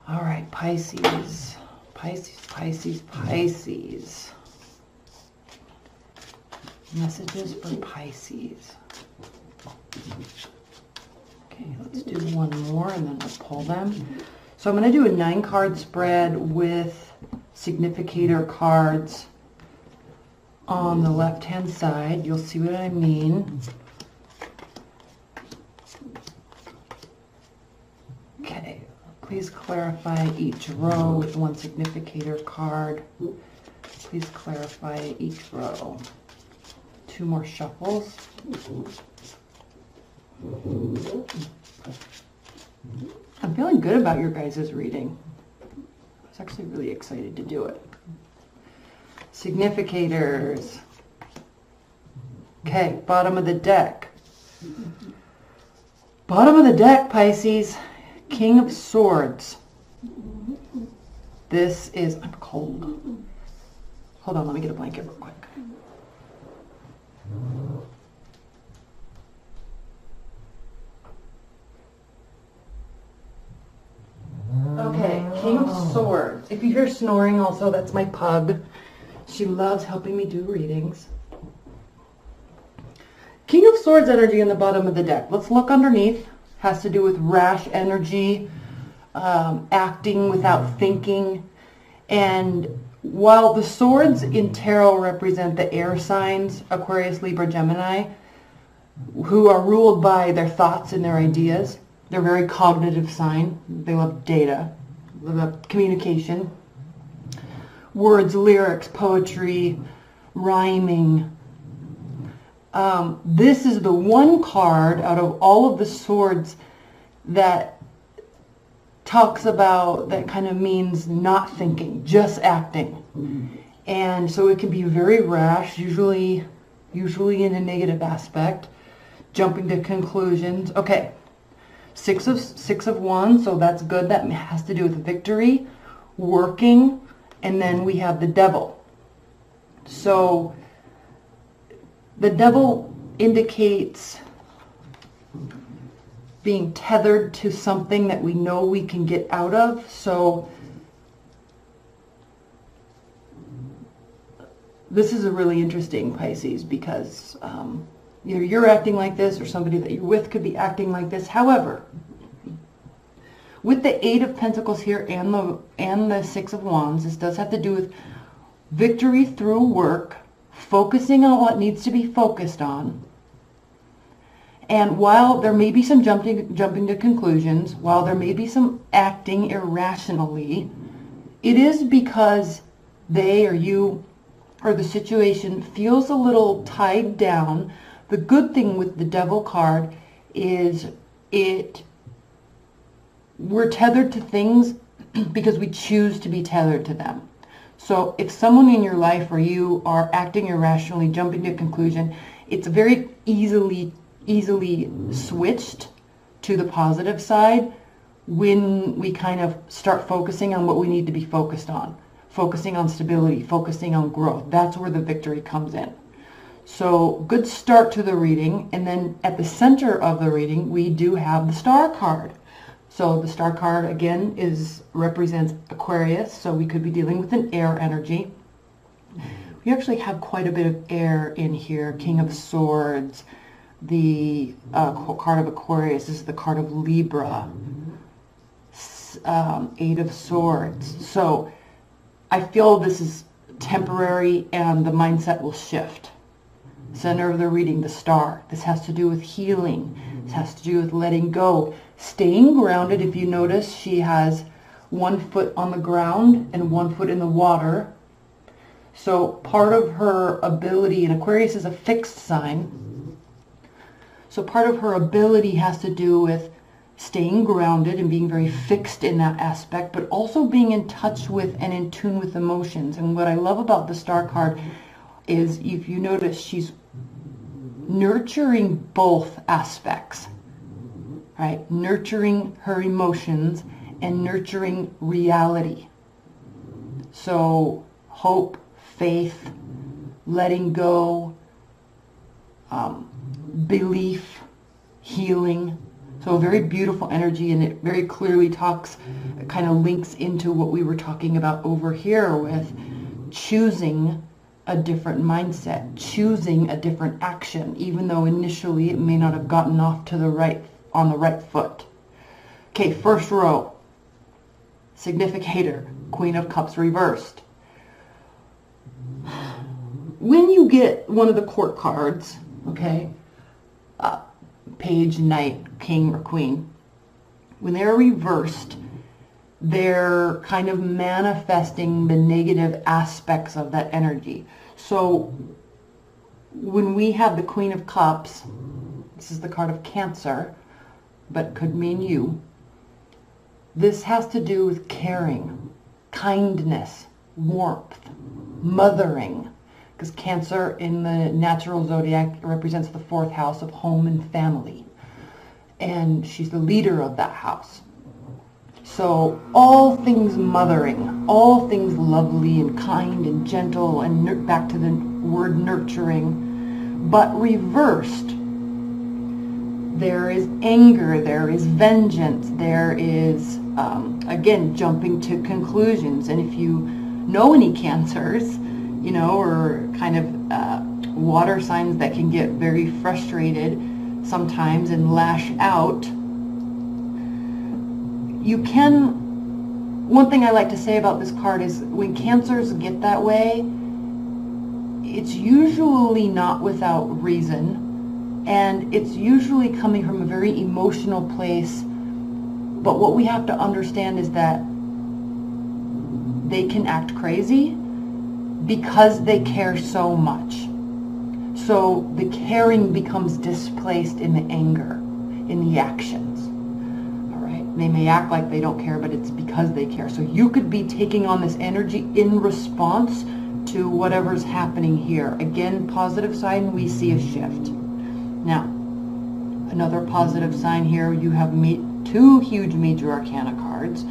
All right, Pisces. Pisces, Pisces, Pisces. Messages for Pisces. Okay, let's do one more and then we'll pull them. So I'm going to do a 9-card spread with significator cards on the left-hand side. You'll see what I mean. Okay, please clarify each row with one significator card. Please clarify each row. 2 more shuffles. I'm feeling good about your guys' reading. I was actually really excited to do it. Significators. Okay, bottom of the deck. Bottom of the deck, Pisces. King of Swords. This is... I'm cold. Hold on, let me get a blanket real quick. Okay, King of Swords. If you hear snoring also, that's my pug. She loves helping me do readings. King of Swords energy in the bottom of the deck. Let's look underneath. Has to do with rash energy, acting without thinking. And while the swords in tarot represent the air signs, Aquarius, Libra, Gemini, who are ruled by their thoughts and their ideas, they're a very cognitive sign. They love data, they love communication, words, lyrics, poetry, rhyming. This is the one card out of all of the swords that talks about, that kind of means not thinking, just acting. And so it can be very rash, usually in a negative aspect, jumping to conclusions. Okay. Six of Wands, so that's good. That has to do with victory, working, and then we have the Devil. So the Devil indicates being tethered to something that we know we can get out of. So this is a really interesting, Pisces, because you're acting like this, or somebody that you're with could be acting like this. However, with the 8 of Pentacles here and the 6 of Wands, this does have to do with victory through work, focusing on what needs to be focused on. And while there may be some jumping to conclusions, while there may be some acting irrationally, it is because they or you or the situation feels a little tied down. The good thing with the Devil card is we're tethered to things because we choose to be tethered to them. So if someone in your life or you are acting irrationally, jumping to conclusion, it's very easily switched to the positive side when we kind of start focusing on what we need to be focused on. Focusing on stability, focusing on growth. That's where the victory comes in. So good start to the reading. And then at the center of the reading, we do have the Star card. So the Star card, again, represents Aquarius. So we could be dealing with an air energy. We actually have quite a bit of air in here. King of Swords. The card of Aquarius is the card of Libra. 8 of Swords. So I feel this is temporary and the mindset will shift. Center of the reading, the Star. This has to do with healing. This has to do with letting go. Staying grounded. If you notice, she has 1 foot on the ground and 1 foot in the water. So part of her ability, and Aquarius is a fixed sign, so part of her ability has to do with staying grounded and being very fixed in that aspect, but also being in touch with and in tune with emotions. And what I love about the Star card is, if you notice, she's nurturing both aspects, right? Nurturing her emotions and nurturing reality. So hope, faith, letting go, belief, healing. So a very beautiful energy, and it very clearly talks, kind of links into what we were talking about over here with choosing a different mindset, choosing a different action, even though initially it may not have gotten off to the right, on the right foot. Okay, first row, significator, Queen of Cups reversed. When you get one of the court cards, okay, page, knight, king, or queen, when they're reversed, they're kind of manifesting the negative aspects of that energy. So when we have the Queen of Cups, this is the card of Cancer, but could mean you. This has to do with caring, kindness, warmth, mothering, because Cancer in the natural zodiac represents the 4th house of home and family, and she's the leader of that house. So all things mothering, all things lovely and kind and gentle, and back to the word nurturing, but reversed. There is anger, there is vengeance, there is, again, jumping to conclusions. And if you know any Cancers, you know, or kind of water signs that can get very frustrated sometimes and lash out, you can, one thing I like to say about this card is when Cancers get that way, it's usually not without reason, and it's usually coming from a very emotional place. But what we have to understand is that they can act crazy because they care so much. So the caring becomes displaced in the anger, in the actions. All right? They may act like they don't care, but it's because they care. So you could be taking on this energy in response to whatever's happening here. Again, positive sign, we see a shift. Now, another positive sign here, you have two huge major arcana cards.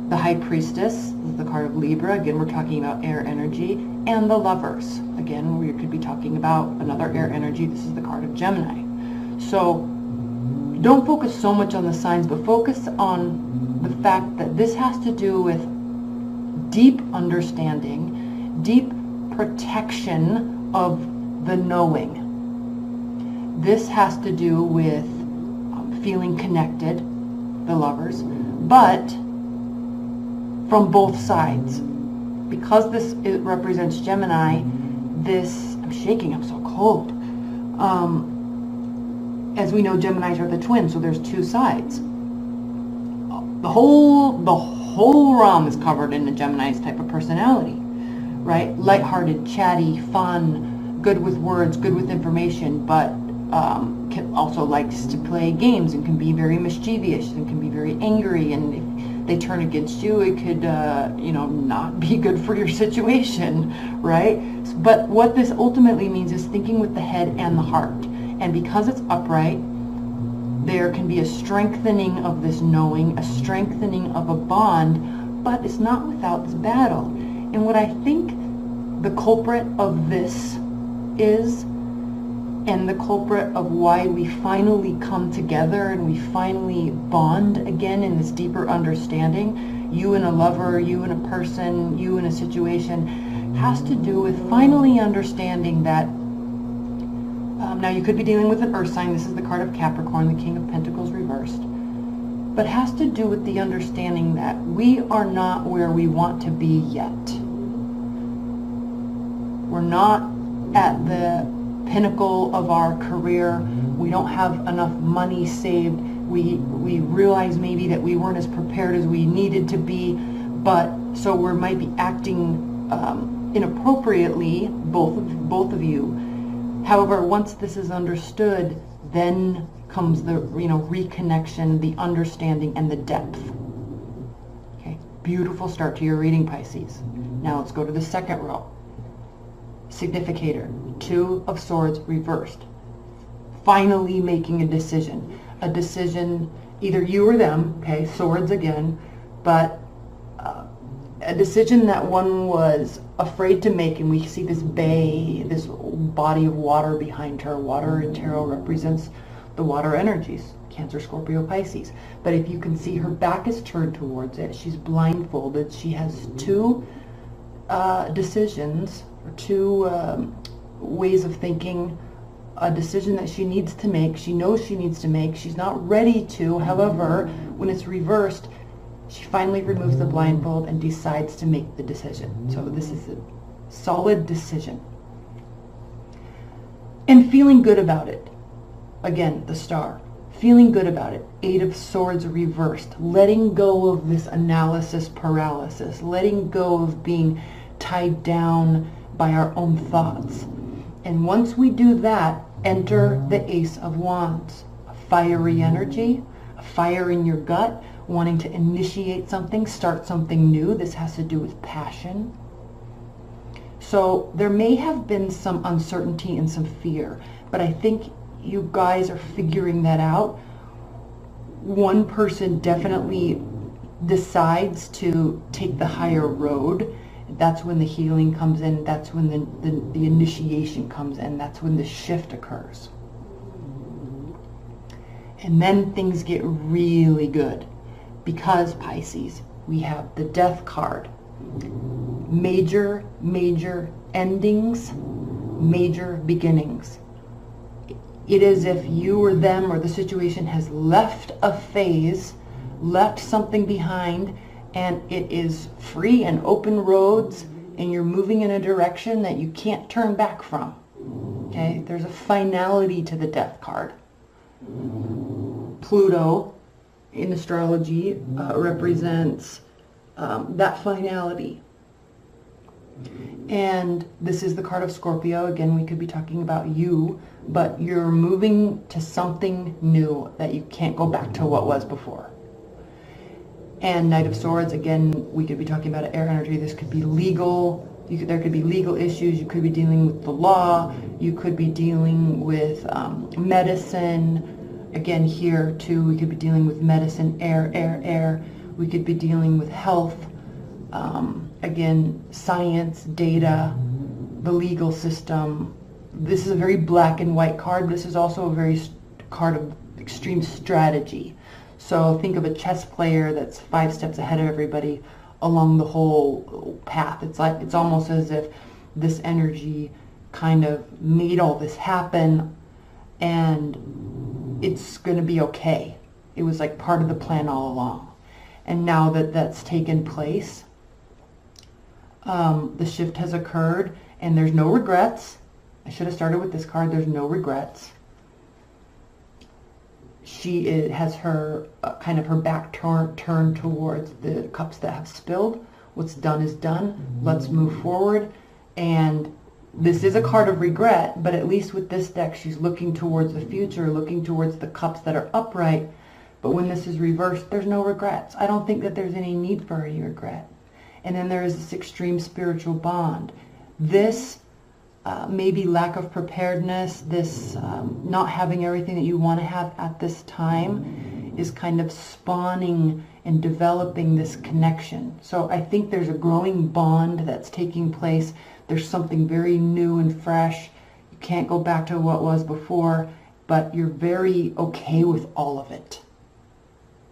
The High Priestess is the card of Libra. Again, we're talking about air energy. And the Lovers. Again, we could be talking about another air energy. This is the card of Gemini. So don't focus so much on the signs, but focus on the fact that this has to do with deep understanding, deep protection of the knowing. This has to do with feeling connected, the Lovers, but from both sides. Because it represents Gemini, this, I'm shaking, I'm so cold. As we know, Geminis are the twins, so there's two sides. The whole realm is covered in the Gemini's type of personality, right? Lighthearted, chatty, fun, good with words, good with information, but also likes to play games and can be very mischievous and can be very angry, and if they turn against you, it could not be good for your situation, right? But what this ultimately means is thinking with the head and the heart, and because it's upright, there can be a strengthening of this knowing, a strengthening of a bond, but it's not without this battle. And what I think the culprit of this is, and the culprit of why we finally come together and we finally bond again in this deeper understanding, you and a lover, you and a person, you and a situation, has to do with finally understanding that, now you could be dealing with an earth sign. This is the card of Capricorn, the King of Pentacles reversed, but has to do with the understanding that we are not where we want to be yet. We're not at the pinnacle of our career. We don't have enough money saved. We realize maybe that we weren't as prepared as we needed to be, but so we might be acting inappropriately, both of you. However, once this is understood, then comes the reconnection, the understanding, and the depth. Okay, beautiful start to your reading, Pisces. Now let's go to the second row. Significator, Two of Swords reversed. Finally making a decision. A decision, either you or them, okay, swords again, but a decision that one was afraid to make, and we see this bay, this body of water behind her. Water in tarot represents the water energies. Cancer, Scorpio, Pisces. But if you can see, her back is turned towards it. She's blindfolded. She has two decisions, or two ways of thinking, a decision that she needs to make. She knows she needs to make. She's not ready to. However, when it's reversed, she finally removes the blindfold and decides to make the decision. So this is a solid decision. And feeling good about it. Again, the star. Feeling good about it. 8 of Swords reversed. Letting go of this analysis paralysis. Letting go of being tied down by our own thoughts. And once we do that, enter the Ace of Wands. A fiery energy, a fire in your gut, wanting to initiate something, start something new. This has to do with passion. So there may have been some uncertainty and some fear, but I think you guys are figuring that out. One person definitely decides to take the higher road. That's when the healing comes in. That's when the initiation comes in. That's when the shift occurs. And then things get really good. Because, Pisces, we have the Death card. Major endings, major beginnings. It is if you or them or the situation has left a phase, left something behind, and it is free and open roads, and you're moving in a direction that you can't turn back from. Okay? There's a finality to the Death card. Pluto in astrology represents that finality. And this is the card of Scorpio. Again, we could be talking about you, but you're moving to something new that you can't go back to what was before. And Knight of Swords, again, we could be talking about air energy. This could be legal. There could be legal issues. You could be dealing with the law. You could be dealing with medicine. Again, here too, we could be dealing with medicine, air. We could be dealing with health. Again, science, data, the legal system. This is a very black and white card. This is also a very card of extreme strategy. So think of a chess player that's 5 steps ahead of everybody along the whole path. It's almost as if this energy kind of made all this happen, and it's going to be okay. It was like part of the plan all along. And now that that's taken place, the shift has occurred, and there's no regrets. I should have started with this card. There's no regrets. She has her kind of her back turned towards the cups that have spilled. What's done is done. Let's move forward. And this is a card of regret, but at least with this deck, she's looking towards the future, looking towards the cups that are upright. But when this is reversed, there's no regrets. I don't think that there's any need for any regret. And then there is this extreme spiritual bond. This maybe lack of preparedness, this not having everything that you want to have at this time is kind of spawning and developing this connection. So I think there's a growing bond that's taking place. There's something very new and fresh. You can't go back to what was before, but you're very okay with all of it.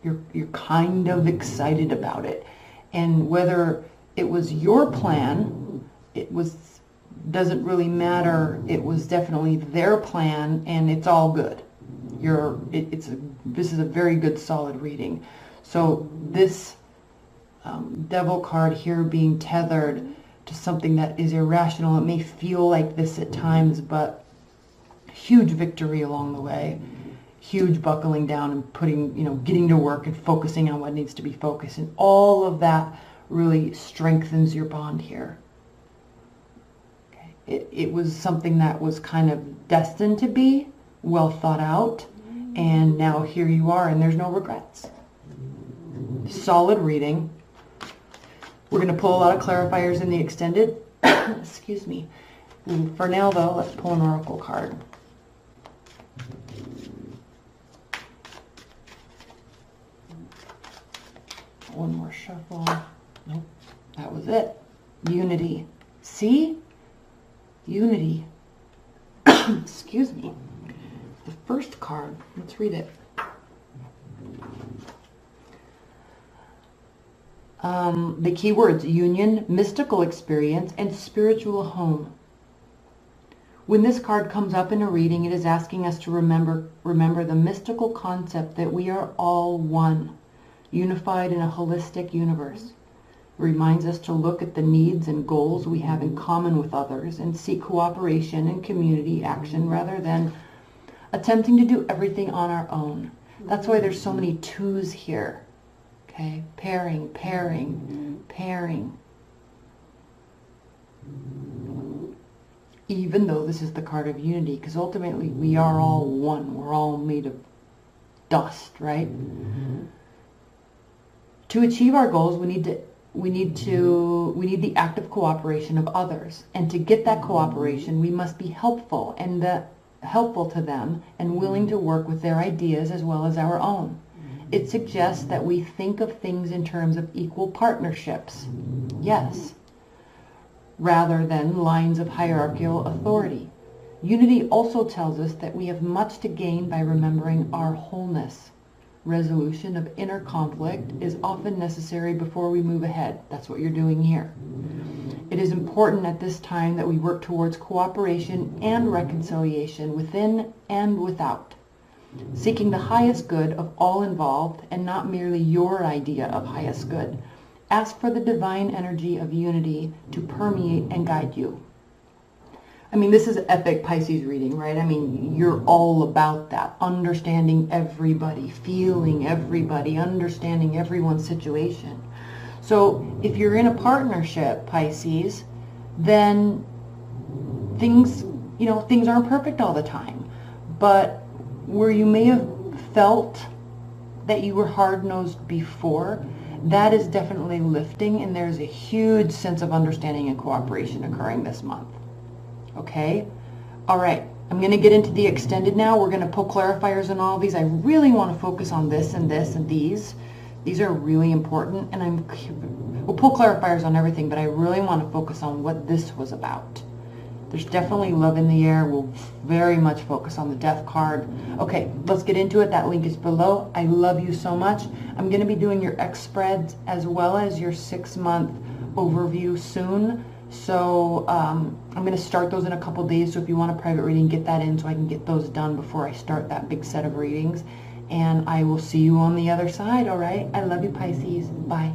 You're kind of excited about it. And whether it was your plan, doesn't really matter. It was definitely their plan, and it's all good. This is a very good, solid reading. So this Devil card here being tethered to something that is irrational. It may feel like this at times, but huge victory along the way. Huge buckling down and getting to work and focusing on what needs to be focused. And all of that really strengthens your bond here. Okay. It was something that was kind of destined to be, well thought out, and now here you are, and there's no regrets. Solid reading. We're going to pull a lot of clarifiers in the extended. Excuse me. For now, though, let's pull an oracle card. One more shuffle. Nope. That was it. Unity. See? Unity. Excuse me. The first card. Let's read it. The key words: union, mystical experience, and spiritual home. When this card comes up in a reading, it is asking us to remember the mystical concept that we are all one, unified in a holistic universe. It reminds us to look at the needs and goals we have in common with others and seek cooperation and community action rather than attempting to do everything on our own. That's why there's so many twos here. Okay, pairing, pairing, pairing. Even though this is the card of unity, because ultimately we are all one. We're all made of dust, right? To achieve our goals, we need the active cooperation of others. And to get that cooperation, we must be helpful to them and willing to work with their ideas as well as our own. It suggests that we think of things in terms of equal partnerships. Yes. Rather than lines of hierarchical authority. Unity also tells us that we have much to gain by remembering our wholeness. Resolution of inner conflict is often necessary before we move ahead. That's what you're doing here. It is important at this time that we work towards cooperation and reconciliation within and without, seeking the highest good of all involved and not merely your idea of highest good. Ask for the divine energy of unity to permeate and guide you. I mean, this is epic Pisces reading, right? I mean, you're all about that. Understanding everybody, feeling everybody, understanding everyone's situation. So if you're in a partnership, Pisces, then things aren't perfect all the time. But where you may have felt that you were hard-nosed before, that is definitely lifting, and there's a huge sense of understanding and cooperation occurring this month. Okay? All right. I'm going to get into the extended now. We're going to pull clarifiers on all of these. I really want to focus on this and this and these. These are really important, and we'll pull clarifiers on everything, but I really want to focus on what this was about. There's definitely love in the air. We'll very much focus on the death card. Okay, let's get into it. That link is below. I love you so much. I'm going to be doing your X spreads as well as your 6-month overview soon. So I'm going to start those in a couple days. So if you want a private reading, get that in so I can get those done before I start that big set of readings. And I will see you on the other side, all right? I love you, Pisces. Bye.